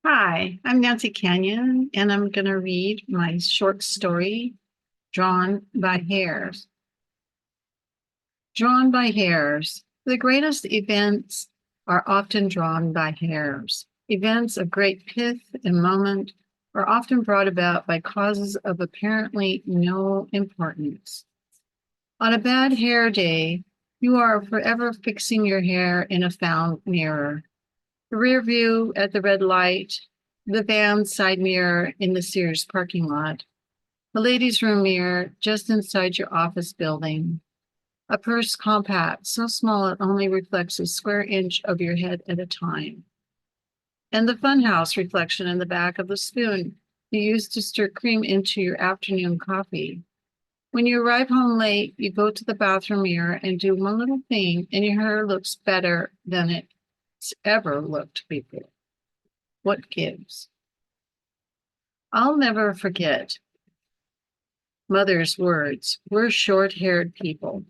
Hi, I'm Nancy Canyon, and I'm going to read my short story, Drawn by Hairs. Drawn by hairs. The greatest events are often drawn by hairs. Events of great pith and moment are often brought about by causes of apparently no importance. On a bad hair day, you are forever fixing your hair in a found mirror. The rear view at the red light, the van side mirror in the Sears parking lot, the ladies' room mirror just inside your office building, a purse compact so small it only reflects a square inch of your head at a time, and the funhouse reflection in the back of the spoon you use to stir cream into your afternoon coffee. When you arrive home late, you go to the bathroom mirror and do one little thing, and your hair looks better than it's ever looked before. What gives? I'll never forget Mother's words. We're short haired people.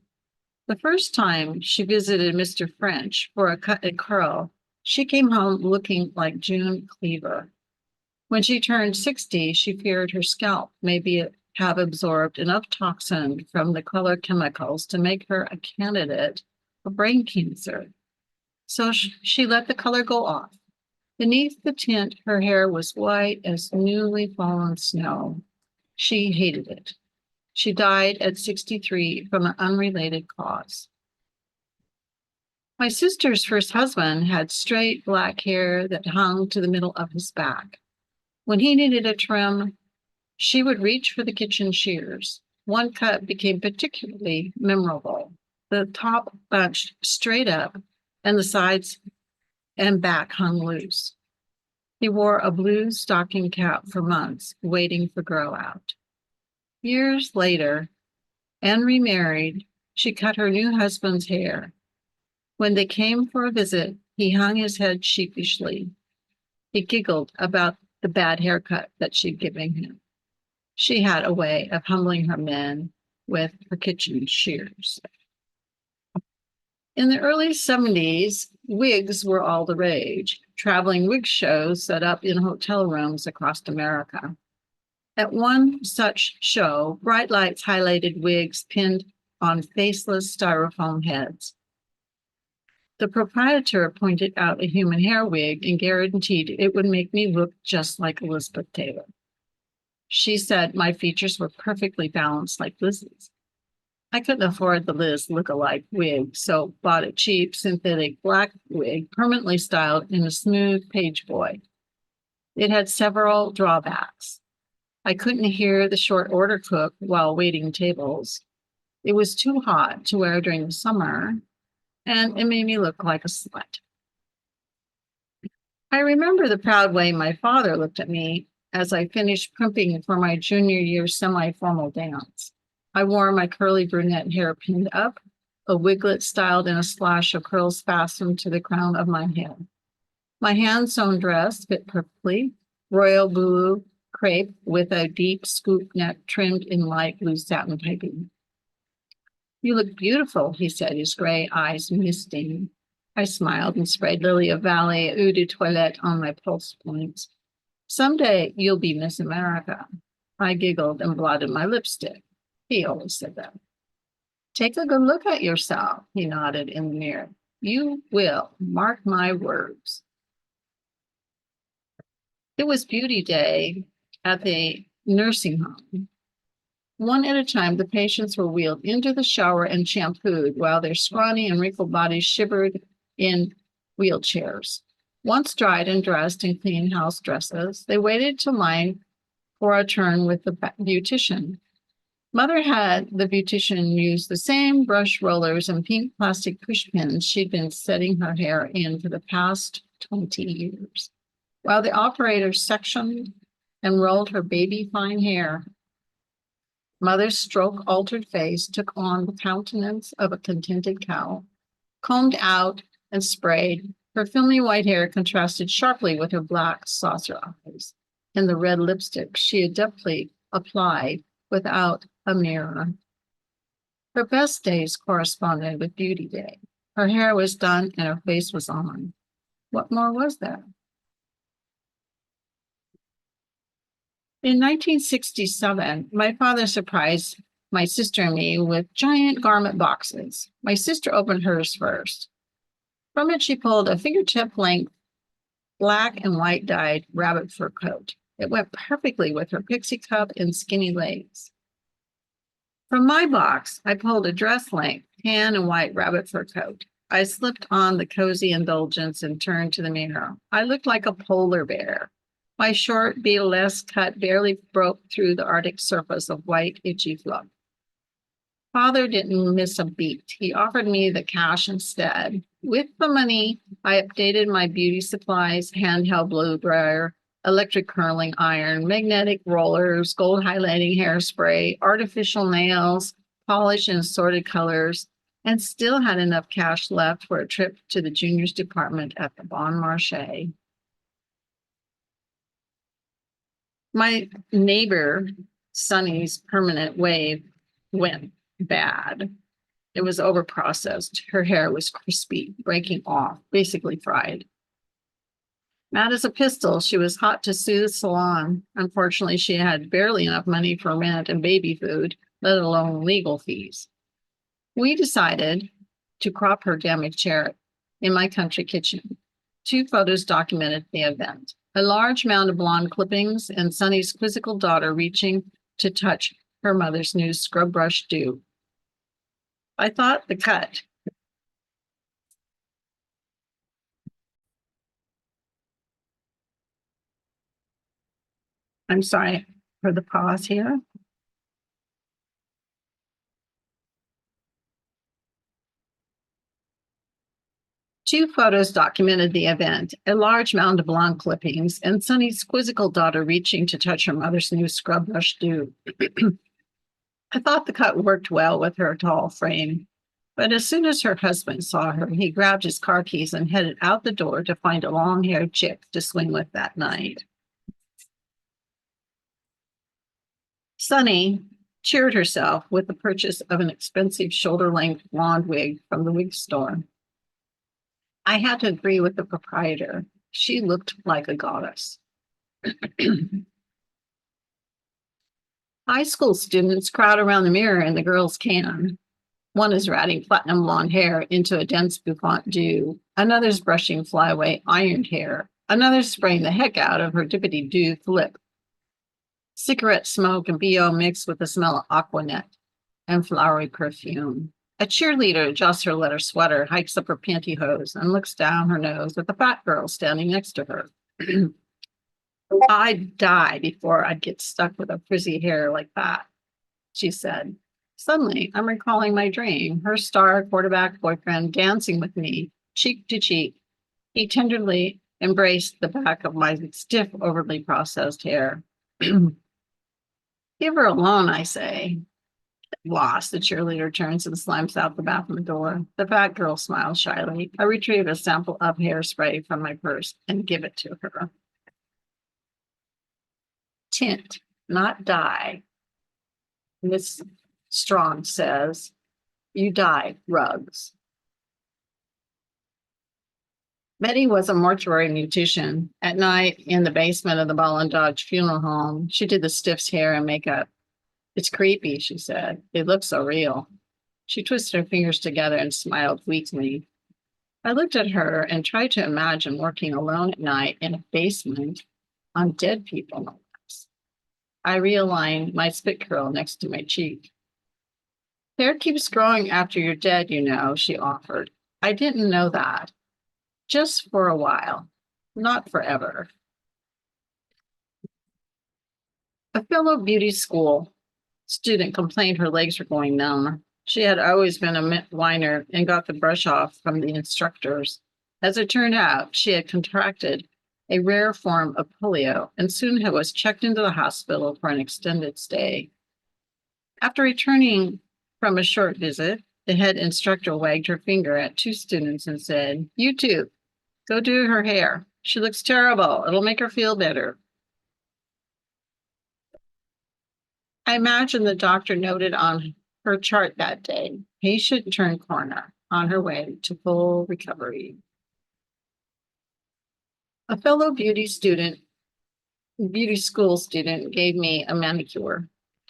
The first time she visited Mr. French for a cut and curl, she came home looking like June Cleaver. When she turned 60, she feared her scalp have absorbed enough toxin from the color chemicals to make her a candidate for brain cancer. So she let the color go off. Beneath the tint, her hair was white as newly fallen snow. She hated it. She died at 63 from an unrelated cause. My sister's first husband had straight black hair that hung to the middle of his back. When he needed a trim, she would reach for the kitchen shears. One cut became particularly memorable. The top bunched straight up, and the sides and back hung loose. He wore a blue stocking cap for months, waiting for grow out. Years later, and remarried, she cut her new husband's hair. When they came for a visit, he hung his head sheepishly. He giggled about the bad haircut that she'd given him. She had a way of humbling her men with her kitchen shears. In the early 70s, wigs were all the rage, traveling wig shows set up in hotel rooms across America. At one such show, bright lights highlighted wigs pinned on faceless styrofoam heads. The proprietor pointed out a human hair wig and guaranteed it would make me look just like Elizabeth Taylor. She said my features were perfectly balanced like Liz's. I couldn't afford the Liz look-alike wig, so bought a cheap synthetic black wig permanently styled in a smooth page boy. It had several drawbacks. I couldn't hear the short order cook while waiting tables. It was too hot to wear during the summer, and it made me look like a slut. I remember the proud way my father looked at me as I finished primping for my junior year semi-formal dance. I wore my curly brunette hair pinned up, a wiglet styled in a slash of curls fastened to the crown of my head. My hand-sewn dress fit perfectly, royal blue crepe with a deep scoop neck trimmed in light blue satin piping. You look beautiful, he said, his gray eyes misting. I smiled and sprayed Lily of Valley eau de toilette on my pulse points. Someday you'll be Miss America. I giggled and blotted my lipstick. He always said that. Take a good look at yourself, he nodded in the mirror. You will, mark my words. It was beauty day at the nursing home. One at a time, the patients were wheeled into the shower and shampooed while their scrawny and wrinkled bodies shivered in wheelchairs. Once dried and dressed in clean house dresses, they waited to line for a turn with the beautician. Mother had the beautician use the same brush rollers and pink plastic pushpins she'd been setting her hair in for the past 20 years. While the operator sectioned and rolled her baby fine hair, Mother's stroke-altered face took on the countenance of a contented cow. Combed out and sprayed, her filmy white hair contrasted sharply with her black saucer eyes and the red lipstick she adeptly applied without a mirror. Her best days corresponded with beauty day. Her hair was done and her face was on. What more was there? In 1967, my father surprised my sister and me with giant garment boxes. My sister opened hers first. From it, she pulled a fingertip length black and white dyed rabbit fur coat. It went perfectly with her pixie cup and skinny legs. From my box, I pulled a dress length tan and white rabbit fur coat. I slipped on the cozy indulgence and turned to the mirror. I looked like a polar bear. My short beadless cut barely broke through the Arctic surface of white, itchy fluff. Father didn't miss a beat. He offered me the cash instead. With the money, I updated my beauty supplies, handheld blow dryer, electric curling iron, magnetic rollers, gold highlighting hairspray, artificial nails, polish in assorted colors, and still had enough cash left for a trip to the juniors department at the Bon Marché. My neighbor, Sonny's permanent wave went bad. It was overprocessed. Her hair was crispy, breaking off, basically fried. Mad as a pistol, she was hot to sue the salon. Unfortunately, she had barely enough money for rent and baby food, let alone legal fees. We decided to crop her damaged hair in my country kitchen. 2 photos documented the event. A large mound of blonde clippings and Sonny's quizzical daughter reaching to touch her mother's new scrub brush do. I thought the cut. I'm sorry for the pause here. 2 photos documented the event, a large mound of blonde clippings, and Sonny's quizzical daughter reaching to touch her mother's new scrub brush do. I thought the cut worked well with her tall frame, but as soon as her husband saw her, he grabbed his car keys and headed out the door to find a long-haired chick to swing with that night. Sonny cheered herself with the purchase of an expensive shoulder-length blonde wig from the wig store. I had to agree with the proprietor. She looked like a goddess. High school students crowd around the mirror and the girls can. One is ratting platinum blonde hair into a dense bouffant do. Another's brushing flyaway ironed hair. Another's spraying the heck out of her dippity-doo flip. Cigarette smoke and BO mixed with the smell of Aquanet and flowery perfume. A cheerleader adjusts her leather sweater, hikes up her pantyhose, and looks down her nose at the fat girl standing next to her. I'd die before I'd get stuck with a frizzy hair like that, she said. Suddenly, I'm recalling my dream, her star quarterback boyfriend dancing with me, cheek to cheek. He tenderly embraced the back of my stiff, overly processed hair. Give her a loan, I say. Lost, the cheerleader turns and slams out the bathroom door. The fat girl smiles shyly. I retrieve a sample of hairspray from my purse and give it to her. Tint, not dye. Miss Strong says, you dye rugs. Betty was a mortuary beautician. At night, in the basement of the Ball and Dodge funeral home, she did the stiff's hair and makeup. It's creepy, she said. It looks so real. She twisted her fingers together and smiled weakly. I looked at her and tried to imagine working alone at night in a basement on dead people. I realigned my spit curl next to my cheek. Hair keeps growing after you're dead, you know, she offered. I didn't know that. Just for a while, not forever. A fellow beauty school student complained her legs were going numb. She had always been a whiner and got the brush off from the instructors. As it turned out, she had contracted a rare form of polio and soon was checked into the hospital for an extended stay. After returning from a short visit, the head instructor wagged her finger at 2 students and said, "You two, go do her hair. She looks terrible. It'll make her feel better." I imagine the doctor noted on her chart that day, patient turn corner on her way to full recovery. A fellow beauty student beauty school student gave me a manicure.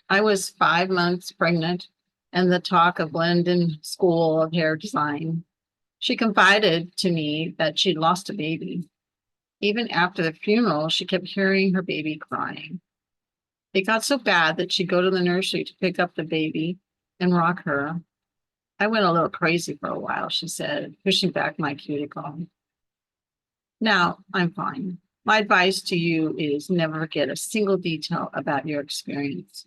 I was 5 months pregnant and the talk of London School of Hair Design. She confided to me that she'd lost a baby. Even after the funeral, she kept hearing her baby crying. It got so bad that she'd go to the nursery to pick up the baby and rock her. I went a little crazy for a while, she said, pushing back my cuticle. Now I'm fine. My advice to you is never forget a single detail about your experience.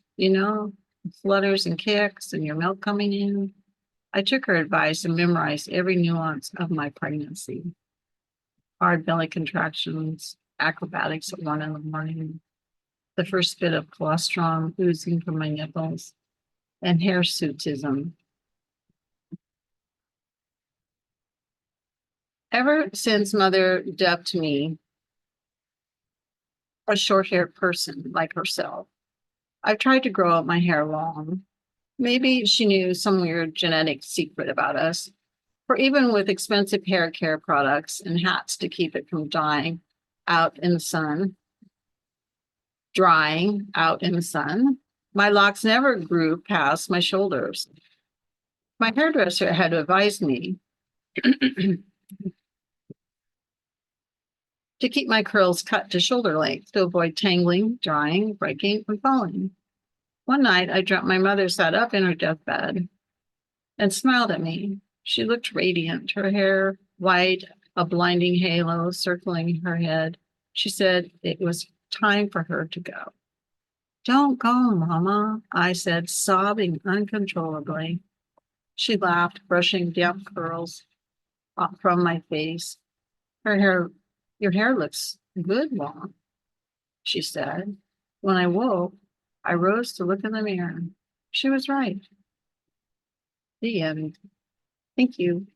Flutters and kicks and your milk coming in. I took her advice and memorized every nuance of my pregnancy. Hard belly contractions, acrobatics at 1 a.m, the first bit of colostrum oozing from my nipples, and hirsutism. Ever since mother dubbed me a short-haired person like herself, I've tried to grow up my hair long. Maybe she knew some weird genetic secret about us, for even with expensive hair care products and hats to keep it from out in the sun, drying out in the sun, my locks never grew past my shoulders. My hairdresser had advised me to keep my curls cut to shoulder length to avoid tangling, drying, breaking, and falling. One night, I dreamt my mother sat up in her deathbed and smiled at me. She looked radiant, her hair white, a blinding halo circling her head. She said it was time for her to go. Don't go, Mama, I said, sobbing uncontrollably. She laughed, brushing damp curls from my face. Your hair looks good, Mom, she said. When I woke, I rose to look in the mirror. She was right. The end. Thank you.